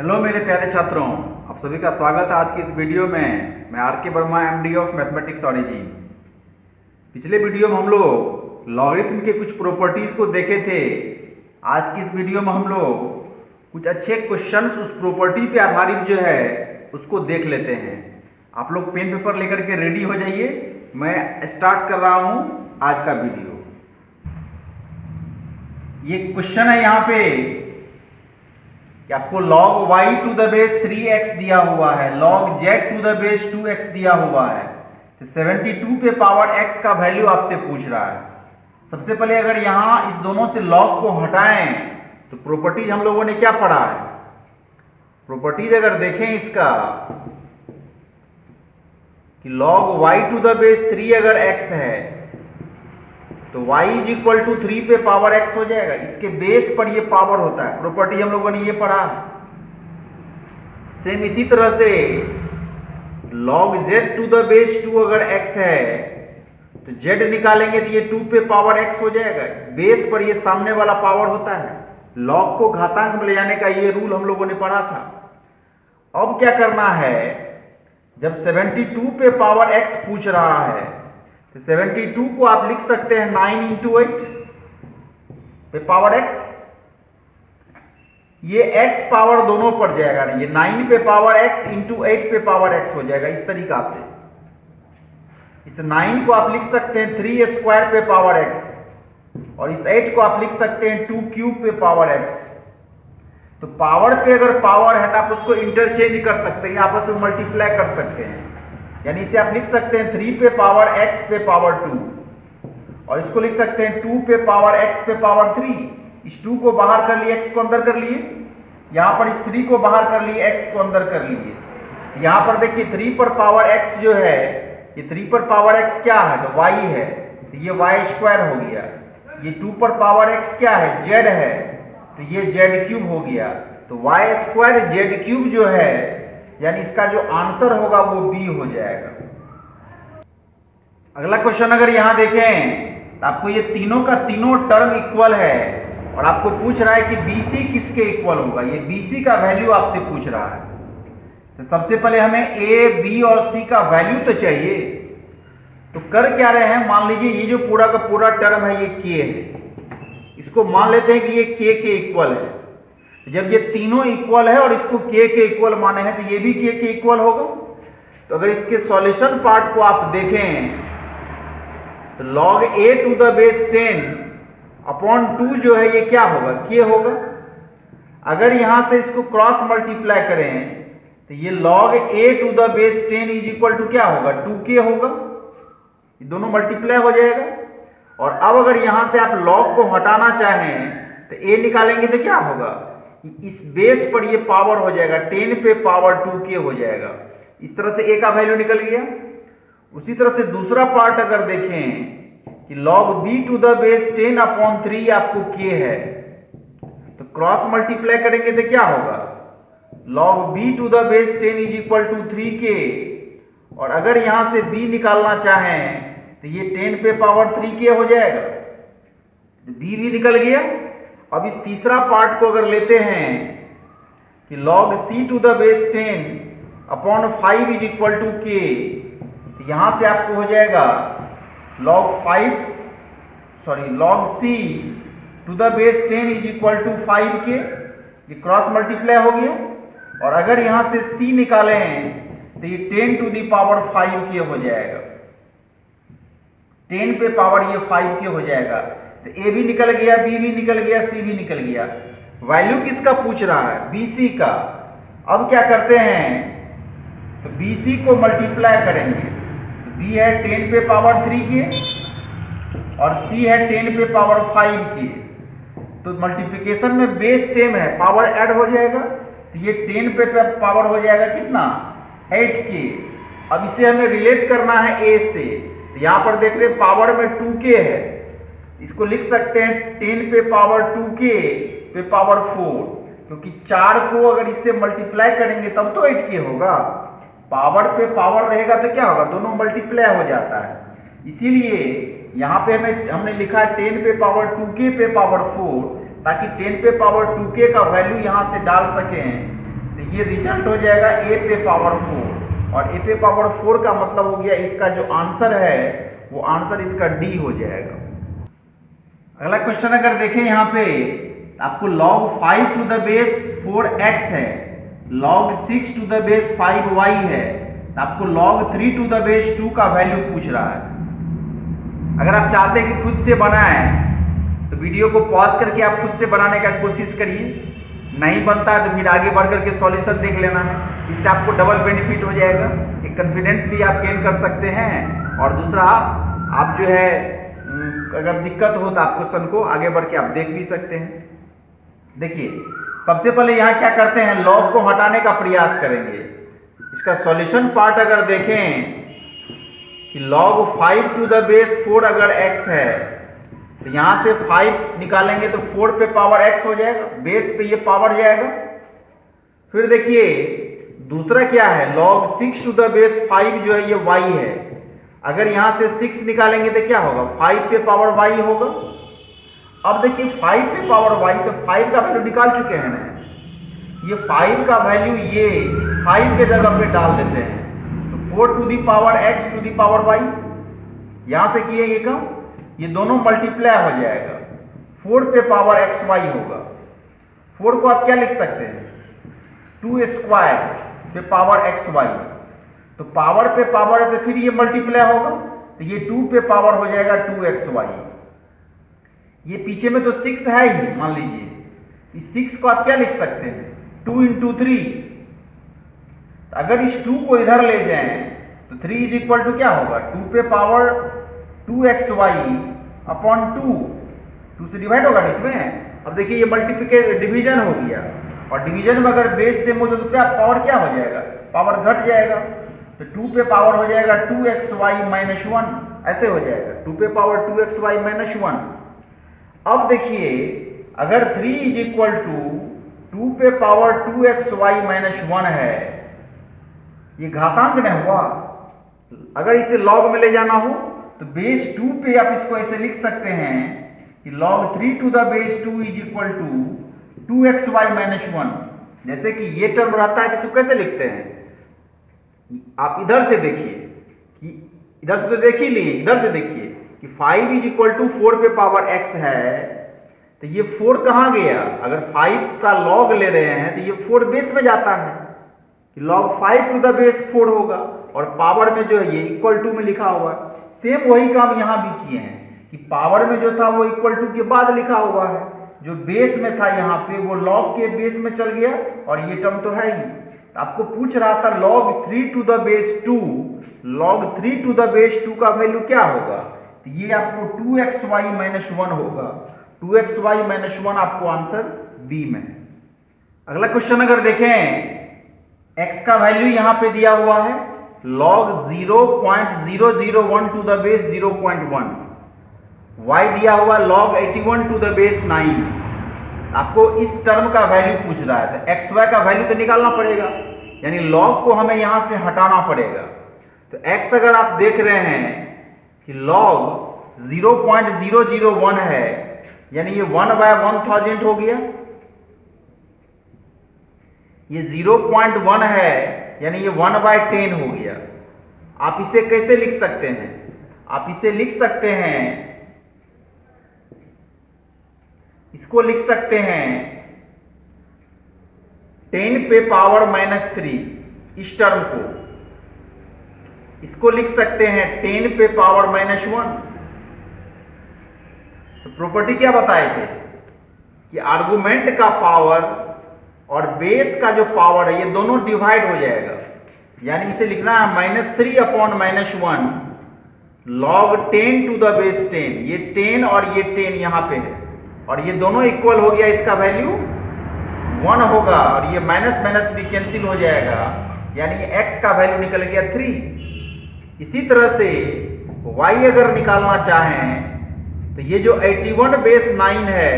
Hello मेरे प्यारे छात्रों, आप सभी का स्वागत है आज की इस वीडियो में। मैं आर के Verma MD of mathematics origin. पिछले वीडियो में हम लोग लॉगरिथम के कुछ प्रॉपर्टीज को देखे थे। आज की इस वीडियो में हम लोग कुछ अच्छे क्वेश्चंस उस प्रॉपर्टी पे आधारित जो है उसको देख लेते हैं। आप लोग पेन पेपर लेकर के रेडी हो जाइए, मैं स्टार्ट कर रहा हूँ आज का वीडियो। ये क्वेश्चन है यहाँ पे कि आपको log y to the base 3x दिया हुआ है, log z to the base 2x दिया हुआ है, तो 72 पे पावर x का वैल्यू आपसे पूछ रहा है। सबसे पहले अगर यहां इस दोनों से log को हटाएं तो प्रॉपर्टीज हम लोगों ने क्या पढ़ा है। प्रॉपर्टीज अगर देखें इसका कि log y to the base 3 अगर x है तो y इज इक्वल टू 3 पे पावर x हो जाएगा। इसके बेस पर ये पावर होता है, प्रॉपर्टी हम लोगों ने ये पढ़ा। सेम इसी तरह से log z to the base 2 अगर x है तो z निकालेंगे तो ये 2 पे पावर x हो जाएगा। बेस पर ये सामने वाला पावर होता है। log को घातांक में ले जाने का ये रूल हम लोगों ने पढ़ा था। अब क्या करना है, जब 72 पे पावर x पूछ रहा है तो 72 को आप लिख सकते हैं 9 इंटू 8 पे पावर x। ये x पावर दोनों पड़ जाएगा, ये 9 पे पावर x इंटू 8 पे पावर x हो जाएगा। इस तरीका से इस 9 को आप लिख सकते हैं 3 स्क्वायर पे पावर x और इस 8 को आप लिख सकते हैं 2 क्यूब पे पावर x। तो पावर पे अगर पावर है तो आप उसको इंटरचेंज कर सकते हैं, आपस में मल्टीप्लाई कर सकते हैं। यानी इसे आप लिख सकते हैं 3 पे पावर x पे पावर 2 और इसको लिख सकते हैं 2 पे पावर x पे पावर 3। इस 2 को बाहर कर लिए, x को अंदर कर लिए, यहां पर इस 3 को बाहर कर लिए, x को अंदर कर लिए। यहां पर देखिए 3 पर पावर x जो है, ये 3 पर पावर x क्या है तो y है, तो ये y स्क्वायर हो गया। ये 2 पर पावर x क्या है, z है, तो ये z क्यूब हो गया। तो y स्क्वायर z क्यूब जो है, यानी इसका जो आंसर होगा वो बी हो जाएगा। अगला क्वेश्चन अगर यहां देखें तो आपको ये तीनों का तीनों टर्म इक्वल है और आपको पूछ रहा है कि BC किसके इक्वल होगा। ये BC का वैल्यू आपसे पूछ रहा है। तो सबसे पहले हमें A, B और C का वैल्यू तो चाहिए। तो कर क्या रहे हैं, मान लीजिए ये जो पूरा का पूरा टर्म है ये K है, इसको मान लेते हैं कि ये K के इक्वल है। जब ये तीनों इक्वल है और इसको k के इक्वल माने हैं तो ये भी k के इक्वल होगा। तो अगर इसके सॉल्यूशन पार्ट को आप देखें तो log a to the base 10 upon 2 जो है ये क्या होगा, k होगा। अगर यहां से इसको क्रॉस मल्टीप्लाई करें तो ये log a to the base 10 is equal to क्या होगा, 2k होगा। ये दोनों मल्टीप्लाई हो जाएगा। और अब अगर यहां से आप log को हटाना चाहें तो a निकालेंगे तो क्या होगा, इस बेस पर ये पावर हो जाएगा, 10 पे पावर 2k हो जाएगा। इस तरह से a का वैल्यू निकल गया। उसी तरह से दूसरा पार्ट अगर देखें कि log b to the base 10 upon 3 आपको k है, तो क्रॉस मल्टीप्लाई करेंगे तो क्या होगा, log b to the base 10 is equal to 3k। और अगर यहां से b निकालना चाहें तो ये 10 पे पावर 3k हो जाएगा। b भी निकल गया। अब इस तीसरा पार्ट को अगर लेते हैं कि log c to the base 10 upon 5 is equal to k, तो यहां से आपको हो जाएगा log c to the base 10 is equal to 5k। ये क्रॉस मल्टीप्लाई हो गया। और अगर यहां से c निकालें तो ये 10 टू द पावर 5k हो जाएगा। 10 पे पावर ये 5k हो जाएगा। तो a भी निकल गया, b भी निकल गया, c भी निकल गया। वैल्यू किसका पूछ रहा है, BC का। अब क्या करते हैं तो BC को मल्टीप्लाई करेंगे। तो b है 10 पे पावर 3k और c है 10 पे पावर 5k। तो मल्टीप्लिकेशन में बेस सेम है, पावर ऐड हो जाएगा। तो ये 10 पे पावर हो जाएगा कितना, 8k। अब इसे हमें रिलेट करना है a से। तो यहां पर देख रहे पावर में 2k है, इसको लिख सकते हैं 10 पे पावर 2k पे पावर 4, क्योंकि 4 को अगर इससे मल्टीप्लाई करेंगे तब तो 8k होगा। पावर पे पावर रहेगा तो क्या होगा, दोनों मल्टीप्लाई हो जाता है। इसीलिए यहां पे हमने लिखा 10 पे पावर 2k पे पावर 4, ताकि 10 पे पावर 2k का वैल्यू यहां से डाल सकें। तो ये रिजल्ट हो जाएगा a पे पावर 4, और a पे पावर 4 का मतलब हो गया इसका जो आंसर है वो आंसर इसका D हो जाएगा। अगला क्वेश्चन अगर देखें यहाँ पे, आपको log 5 to the base 4x है, log 6 to the base 5y है, तो आपको log 3 टू द बेस 2 का वैल्यू पूछ रहा है। अगर आप चाहते हैं कि खुद से बनाएं तो वीडियो को पॉज करके आप खुद से बनाने का कोशिश करिए, नहीं बनता है तो फिर आगे बढ़ करके सॉल्यूशन देख लेना है। इससे आपको डबल बेनिफिट हो जाएगा, एक कॉन्फिडेंस भी आप गेन कर सकते हैं, और दूसरा आप जो है अगर दिक्कत हो तो आप क्वेश्चन को आगे बढ़ के आप देख भी सकते हैं। देखिए सबसे पहले यहाँ क्या करते हैं, लॉग को हटाने का प्रयास करेंगे। इसका सॉल्यूशन पार्ट अगर देखें कि log 5 टू द बेस 4 अगर x है तो यहां से 5 निकालेंगे तो 4 पे पावर x हो जाएगा, बेस पे ये पावर जाएगा। फिर देखिए दूसरा क्या है, log 6 टू द बेस 5 जो है ये y है, अगर यहां से 6 निकालेंगे तो क्या होगा, 5 पे पावर y होगा। अब देखिए 5 पे पावर y, तो 5 का वैल्यू निकाल चुके हैं ना, ये 5 का वैल्यू ये इस 5 के जगह पे डाल देते हैं, तो 4 to the power x to the power y, यहां से किए ये काम, ये दोनों मल्टीप्लाई हो जाएगा, 4 पे पावर xy होगा। 4 को आप क्या लिख सकते हैं, 2 स्क्वायर पे पावर xy, तो पावर पे पावर है तो फिर ये मल्टीप्लाई होगा, तो ये 2 पे पावर हो जाएगा 2xy। ये पीछे में तो 6 है ही, मान लीजिए इस 6 को आप क्या लिख सकते हैं, 2 इंटू 3। अगर इस 2 को इधर ले जाएं तो 3 इज इक्वल टू क्या होगा, 2 पे पावर 2xy अपॉन 2 से डिवाइड होगा इसमें। अब देखिए ये मल्टीप्लिकेशन डिवीजन हो गया, और डिवीजन में अगर बेस सेम हो तो क्या पावर क्या हो जाएगा, पावर घट जाएगा, तो 2 पे पावर हो जाएगा 2xy माइनस 1, ऐसे हो जाएगा 2 पे पावर 2xy माइनस 1। अब देखिए अगर 3 इज इक्वल टू 2 पे पावर 2xy माइनस 1 है, ये घातांक नहीं हुआ, अगर इसे लॉग में ले जाना हो तो बेस 2 पे आप इसको ऐसे लिख सकते हैं कि log 3 to the base 2 is equal to 2xy minus 1। जैसे कि ये टर्म रहता है तो इसको कैसे लिखते हैं, आप इधर से देखिए कि इधर से तो देख ही लिए, इधर से देखिए कि 5 इज इक्वल टू 4 पे पावर x है, तो ये 4 कहाँ गया, अगर 5 का log ले रहे हैं तो ये 4 बेस में जाता है कि log 5 टू द बेस 4 होगा, और पावर में जो है ये इक्वल टू में लिखा हुआ है। सेम वही काम यहां भी किए हैं कि पावर में जो था वो इक्वल टू के बाद लिखा हुआ है, जो बेस में था यहाँ पे वो log के बेस में चल गया, और ये टर्म तो है ही। तो आपको पूछ रहा था log 3 to the base 2, log 3 to the base 2 का वैल्यू क्या होगा, तो ये आपको 2xy माइनस 1 होगा, 2xy माइनस 1 आपको आंसर बी में। अगला क्वेश्चन अगर देखें, x का वैल्यू यहां पे दिया हुआ है log 0.001 to the base 0.1, y दिया हुआ log 81 टू द बेस 9। आपको इस टर्म का वैल्यू पूछ रहा है, तो xy का वैल्यू तो निकालना पड़ेगा, यानी log को हमें यहां से हटाना पड़ेगा। तो x अगर आप देख रहे हैं कि log 0.001 है, यानी ये 1/1000 हो गया, ये 0.1 है यानी ये 1/10 हो गया। आप इसे कैसे लिख सकते हैं, आप इसे लिख सकते हैं, इसको लिख सकते हैं 10 पे पावर माइनस 3, इस टर्म को, इसको लिख सकते हैं 10 पे पावर माइनस 1। तो प्रॉपर्टी क्या बताए थे कि आर्गुमेंट का पावर और बेस का जो पावर है ये दोनों डिवाइड हो जाएगा, यानी इसे लिखना है -3 upon -1 log 10 to the base 10। ये 10 और ये 10 यहां पे है, और ये दोनों इक्वल हो गया, इसका वैल्यू 1 होगा, और ये माइनस माइनस भी कैंसिल हो जाएगा, यानी x का वैल्यू निकल गया 3। इसी तरह से y अगर निकालना चाहें तो ये जो 81 बेस 9 है,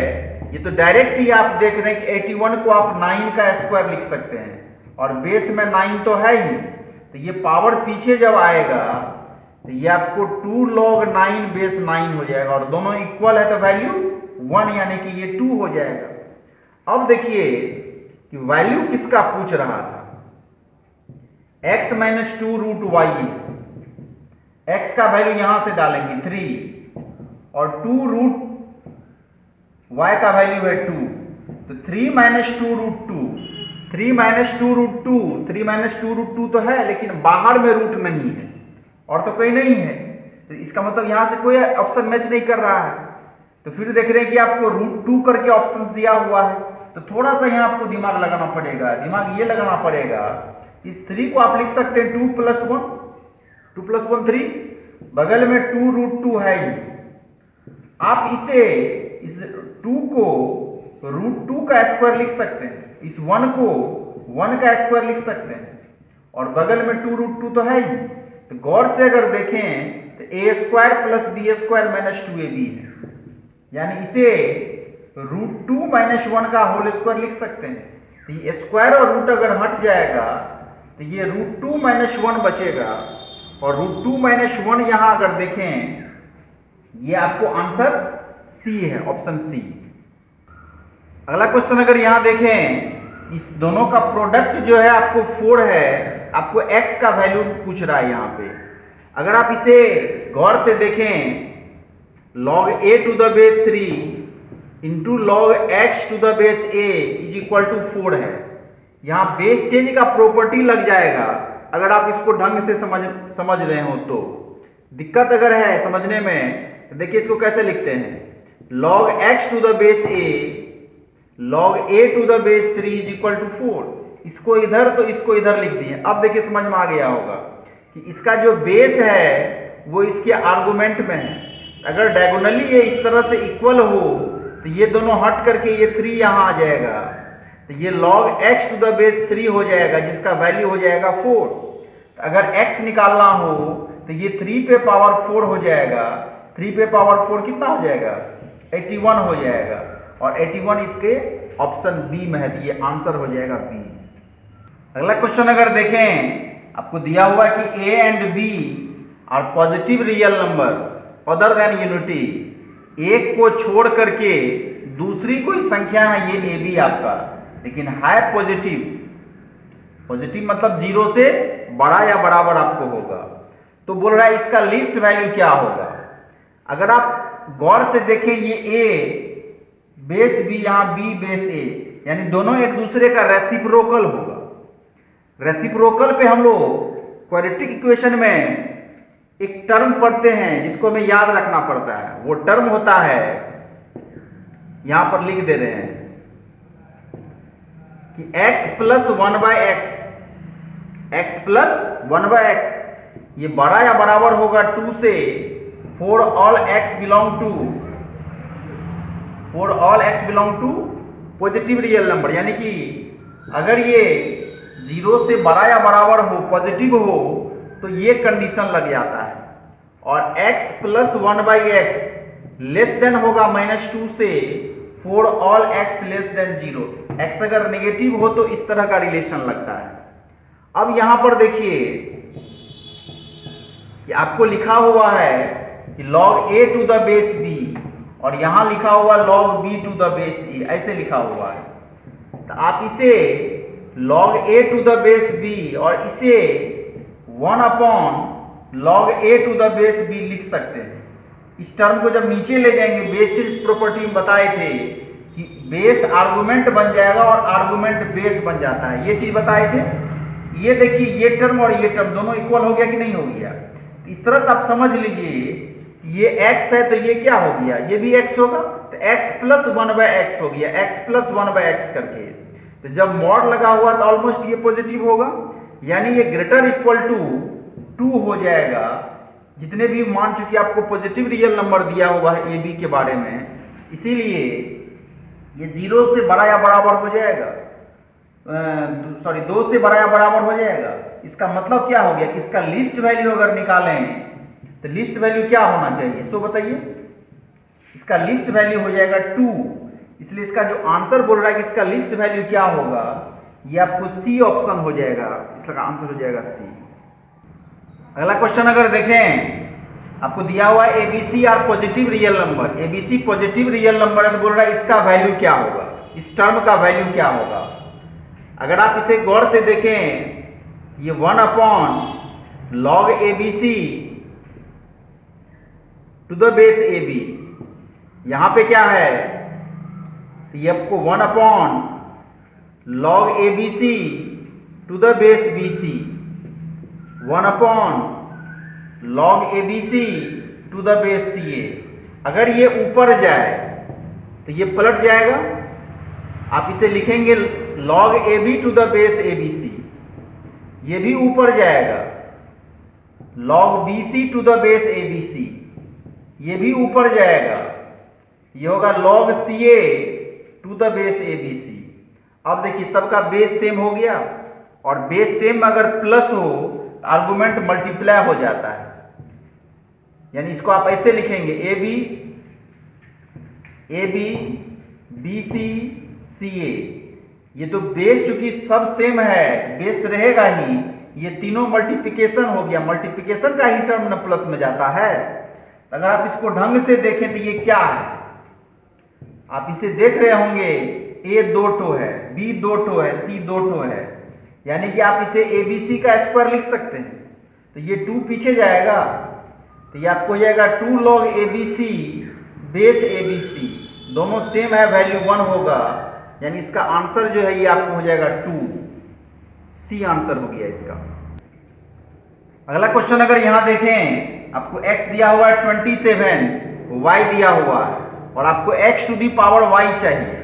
ये तो डायरेक्ट ही आप देख रहे हैं कि 81 को आप 9 का स्क्वायर लिख सकते हैं, और बेस में 9 तो है ही, तो ये पावर पीछे जब आएगा तो ये आपको 2 log 9 बेस 9 हो जाएगा, और दोनों इक्वल है तो वैल्यू 1 यानी कि ये 2 हो जाएगा। अब देखिए कि वैल्यू किसका पूछ रहा था, x minus 2 root Y. x का वैल्यू यहां से डालेंगे 3 और 2 रूट y का वैल्यू है 2, तो 3 minus 2 root 2, 3 minus 2 root 2, 3 minus 2 root 2 तो है, लेकिन बाहर में रूट नहीं है और तो कोई नहीं है, तो इसका मतलब यहां से कोई ऑप्शन मैच नहीं कर रहा है। तो फिर देख रहे हैं कि आपको रूट 2 करके ऑप्शंस दिया हुआ है, तो थोड़ा सा यहाँ आपको दिमाग लगाना पड़ेगा। दिमाग ये लगाना पड़ेगा, इस 3 को आप लिख सकते हैं 2 प्लस 1, 2 प्लस 1 3, बगल में 2 रूट 2 है ही। आप इसे इस 2 को रूट 2 का स्क्वायर लिख सकते हैं, इस 1 को 1 का स्क्वायर लिख सकते हैं, और बगल में 2 रूट 2 तो है ही। तो गौर से अगर देखें तो A square plus B square minus 2ab है, यानी इसे रूट 2 माइनस 1 का होल स्क्वायर लिख सकते हैं। तो ये स्क्वायर और रूट अगर हट जाएगा तो ये रूट 2 माइनस 1 बचेगा, और रूट 2 माइनस 1 यहां अगर देखें, ये आपको आंसर सी है, ऑप्शन सी। अगला क्वेश्चन अगर यहां देखें, इस दोनों का प्रोडक्ट जो है आपको 4 है, आपको x का वैल्यू पूछ रहा है यहां पे। अगर आप इसे गौर से देखें, log a to the base 3 into log x to the base a is equal to 4 है। यहां बेस चेंज का प्रॉपर्टी लग जाएगा अगर आप इसको ढंग से समझ रहे हो तो। दिक्कत अगर है समझने में तो देखिए इसको कैसे लिखते हैं, log x to the base a log a to the base 3 is equal to 4। इसको इधर तो इसको इधर लिख दिए। अब देखिए समझ में आ गया होगा कि इसका जो बेस है वो इसके आर्गुमेंट में है। अगर डायगोनली ये इस तरह से इक्वल हो तो ये दोनों हट करके ये 3 यहां आ जाएगा, तो ये log x to the base 3 हो जाएगा, जिसका वैल्यू हो जाएगा 4। तो अगर x निकालना हो तो ये 3 पे पावर 4 हो जाएगा, 3 पे पावर 4 कितना हो जाएगा, 81 हो जाएगा, और 81 इसके ऑप्शन बी में है, तो ये आंसर हो जाएगा बी। अगला क्वेश्चन अगर देखें, आपको दिया हुआ है कि a and b are positive real number other than unity. एक को छोड़ करके दूसरी कोई संख्या है, ये ab आपका, लेकिन है पॉजिटिव। पॉजिटिव मतलब 0 से बड़ा या बराबर आपको होगा। तो बोल रहा है इसका लिस्ट वैल्यू क्या होगा। अगर आप गौर से देखें, ये a बेस b, यहां b बेस a, यानी दोनों एक दूसरे का रेसिप्रोकल होगा। रेसिप्रोकल पे हम लोग क्वाड्रेटिक इक्वेशन में एक टर्म पढ़ते हैं जिसको हमें याद रखना पड़ता है। वो टर्म होता है, यहां पर लिख दे रहे हैं कि x plus 1 by X, x plus 1 by X ये बड़ा या बराबर होगा 2 से for all x belong to positive real number. यानी कि अगर ये 0 से बड़ा या बराबर हो, पॉजिटिव हो, तो ये कंडीशन लग जाता है। और x plus 1 by x less than होगा -2 से for all x less than 0। x अगर नेगेटिव हो तो इस तरह का रिलेशन लगता है। अब यहां पर देखिए कि आपको लिखा हुआ है कि log a to the base b, और यहां लिखा हुआ log b to the base a, ऐसे लिखा हुआ है। तो आप इसे log a to the base b और इसे 1 upon log a to the base b लिख सकते हैं। इस टर्म को जब नीचे ले जाएंगे, बेस चेंज प्रॉपर्टी में बताए थे कि बेस आर्गुमेंट बन जाएगा और आर्गुमेंट बेस बन जाता है, ये चीज बताए थे। ये देखिए ये टर्म और ये टर्म दोनों इक्वल हो गया कि नहीं हो गया। इस तरह से आप समझ लीजिए ये x है तो ये क्या हो गया, ये भी x होगा, तो x प्लस 1 बाय एक्स हो गया, x प्लस 1 बाय एक्स करके। तो जब मॉड लगा हुआ तो ऑलमोस्ट ये पॉजिटिव होगा, यानी ये ग्रेटर इक्वल टू 2 हो जाएगा। जितने भी मान चुके आपको पॉजिटिव रियल नंबर दिया हुआ है ab के बारे में, इसीलिए ये 0 से बड़ा या बराबर हो जाएगा, 2 से बड़ा या बराबर हो जाएगा। इसका मतलब क्या हो गया कि इसका लिस्ट वैल्यू अगर निकालें तो लिस्ट वैल्यू क्या होना चाहिए, सो बताइए। इसका लिस्ट वैल्यू हो जाएगा 2, इसलिए इसका जो आंसर बोल रहा है कि इसका लिस्ट वैल्यू क्या होगा, ये आपको सी ऑप्शन हो जाएगा, इसका आंसर हो जाएगा सी। अगला क्वेश्चन अगर देखें, आपको दिया हुआ है ABC are positive real number. ABC positive real number है तो बोल रहा है इसका वैल्यू क्या होगा, इस टर्म का वैल्यू क्या होगा। अगर आप इसे गौर से देखें, ये 1 upon log A B C to the base A B, यहां पे क्या है, ये आपको 1 upon log A B C to the base B C, 1 upon log A B C to the base C A. अगर ये ऊपर जाए तो ये पलट जाएगा, आप इसे लिखेंगे log A B to the base A B C, ये भी ऊपर जाएगा log B C to the base A B C, ये भी ऊपर जाएगा, ये होगा log C A to the base A B C. अब देखिए सबका बेस सेम हो गया, और बेस सेम अगर प्लस हो तो आर्गुमेंट मल्टीप्लाई हो जाता है, यानी इसको आप ऐसे लिखेंगे ए बी बी सी सी ए। ये तो बेस चूंकि सब सेम है, बेस रहेगा ही, ये तीनों मल्टीप्लिकेशन हो गया, मल्टीप्लिकेशन का ही टर्म न प्लस में जाता है। अगर आप इसको ढंग से देखें तो ये क्या है, आप इसे देख रहे होंगे, ए 2 ठो है, बी 2 ठो है, सी 2 ठो है, यानी कि आप इसे ए बी सी का स्क्वायर लिख सकते हैं। तो ये 2 पीछे जाएगा, तो ये आपको हो जाएगा 2 log A B C base A B C, दोनों सेम है, वैल्यू 1 होगा, यानी इसका आंसर जो है ये आपको हो जाएगा 2, सी आंसर हो गया इसका। अगला क्वेश्चन अगर यहां देखें, आपको x दिया हुआ है 27, y दिया हुआ है, और आपको x to the power y चाहिए।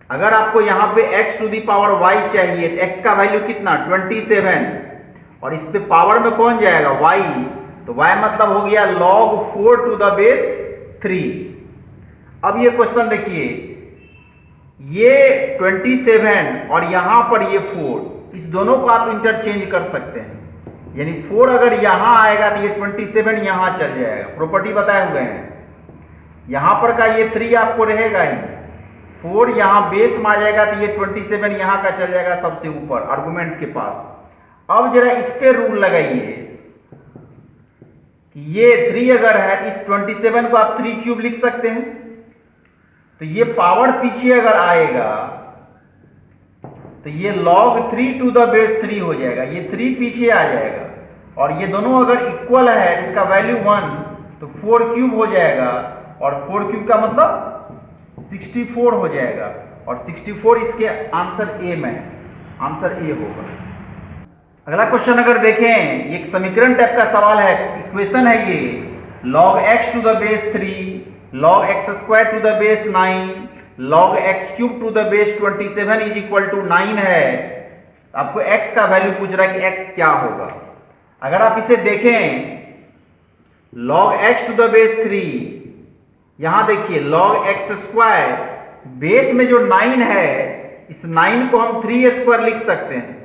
अगर आपको यहां पे x to the power y चाहिए तो x का वैल्यू कितना 27, और इस पे पावर में कौन जाएगा y, तो y मतलब हो गया log 4 टू द बेस 3। अब ये क्वेश्चन देखिए, ये 27 और यहां पर ये 4, इस दोनों को आप इंटरचेंज कर सकते हैं, यानी 4 अगर यहां आएगा तो ये 27 यहां चल जाएगा, प्रॉपर्टी बताए हुए हैं। यहां पर का ये 3 आपको रहेगा ही, 4 यहां बेस में आ जाएगा तो ये 27 यहां का चल जाएगा सबसे ऊपर आर्गुमेंट के पास। अब जरा इस पे रूल लगाइए कि ये 3 अगर है, इस 27 को आप 3 क्यूब लिख सकते हैं, तो ये पावर पीछे अगर आएगा तो ये log 3 टू द बेस 3 हो जाएगा, ये 3 पीछे आ जाएगा, और ये दोनों अगर इक्वल है, इसका वैल्यू 1, तो 4 क्यूब हो जाएगा, और 4 क्यूब का मतलब 64 हो जाएगा, और 64 इसके आंसर ए में, आंसर ए होगा। अगला क्वेश्चन अगर देखें, ये एक समीकरण टाइप का सवाल है, इक्वेशन है ये, log x to the base 3, log x square to the base 9, log x cube to the base 27 is equal to 9 है। आपको x का वैल्यू पूछ रहा है कि x क्या होगा। अगर आप इसे देखें, log x to the base 3, यहां देखिए log x स्क्वायर, बेस में जो 9 है, इस 9 को हम 3 स्क्वायर लिख सकते हैं,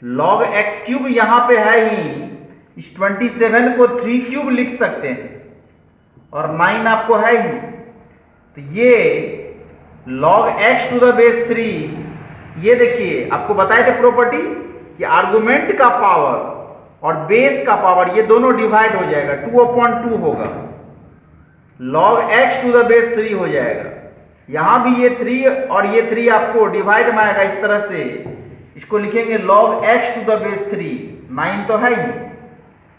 log x क्यूब यहां पे है ही, इस 27 को 3 क्यूब लिख सकते हैं, और 9 आपको है ही, तो ये log x to the base 3, ये देखिए आपको बताए थे प्रॉपर्टी कि आर्गुमेंट का पावर और बेस का पावर ये दोनों डिवाइड हो जाएगा, 2/2 होगा, log x to the base 3 हो जाएगा। यहां भी ये 3 और ये 3 आपको डिवाइड में आएगा, इस तरह से इसको लिखेंगे log x to the base 3, 9 तो है ही,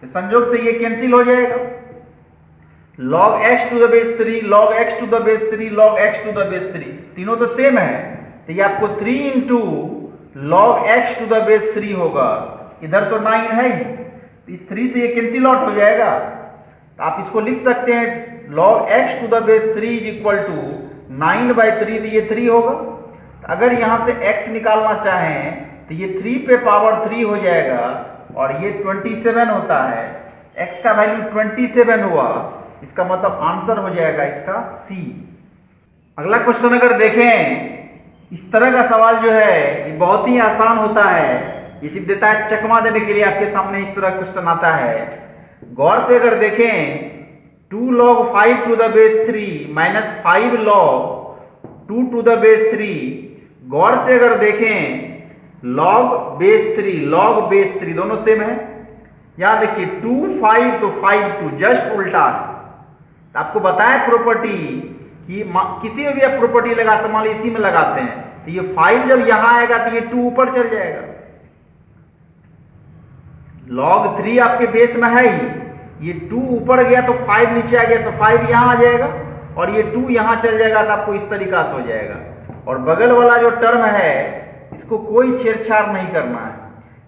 तो संयोग से ये कैंसिल हो जाएगा, log x to the base 3, log x to the base 3, log x to the base 3, तीनों तो सेम है, तो ये आपको 3 into log x to the base 3 होगा, इधर तो 9 है ही, तो इस 3 से ये कैंसिल आउट हो जाएगा, तो आप इसको लिख सकते हैं log x to the base 3 is equal to 9/3, तो ये 3 होगा। तो अगर यहां से x निकालना चाहें तो ये 3 पे पावर 3 हो जाएगा, और ये 27 होता है, x का वैल्यू 27 हुआ, इसका मतलब आंसर हो जाएगा इसका सी। अगला क्वेश्चन अगर देखें, इस तरह का सवाल जो है ये बहुत ही आसान होता है, ये सिर्फ देता है चकमा देने के लिए, आपके सामने इस तरह क्वेश्चन आता है। गौर से अगर देखें, 2 log 5 to the base 3 minus 5 log 2 to the base 3, गौर से अगर देखें log बेस 3 दोनों सेम है। यहां देखिए 2 5 तो 5 2 जस्ट उल्टा है। आपको बताया प्रॉपर्टी कि किसी में भी आप प्रॉपर्टी लगा, मान लीजिए इसी में लगाते हैं, तो ये 5 जब यहां आएगा तो ये 2 ऊपर चल जाएगा। log 3 आपके बेस में है ही, ये 2 ऊपर गया तो 5 नीचे आ गया तो 5 यहां आ जाएगा और ये 2 यहां चल जाएगा तो आपको इस तरीका से हो जाएगा। और बगल वाला जो टर्म है इसको कोई छेड़छाड़ नहीं करना है।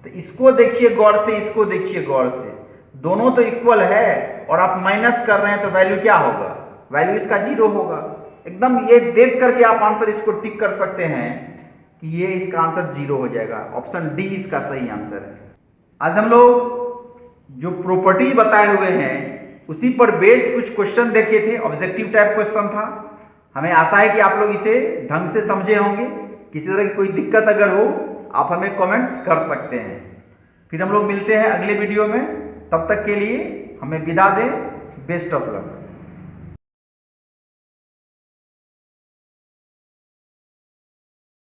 तो इसको देखिए गौर से, इसको देखिए गौर से, दोनों तो इक्वल है और आप माइनस कर रहे हैं तो वैल्यू क्या होगा? वैल्यू इसका 0 होगा। एकदम ये देख करके आप आंसर इसको टिक कर सकते हैं कि ये इसका आंसर 0 हो जाएगा। ऑप्शन डी इसका सही आंसर है। आज हम लोग जो प्रॉपर्टी बताए हुए हैं उसी पर बेस्ड कुछ क्वेश्चन देखे थे, ऑब्जेक्टिव टाइप क्वेश्चन था। हमें आशा है कि आप लोग इसे ढंग से समझे होंगे। किसी तरह की कोई दिक्कत अगर हो आप हमें कमेंट्स कर सकते हैं। फिर हम लोग मिलते हैं अगले वीडियो में, तब तक के लिए हमें विदा दें। Best of luck.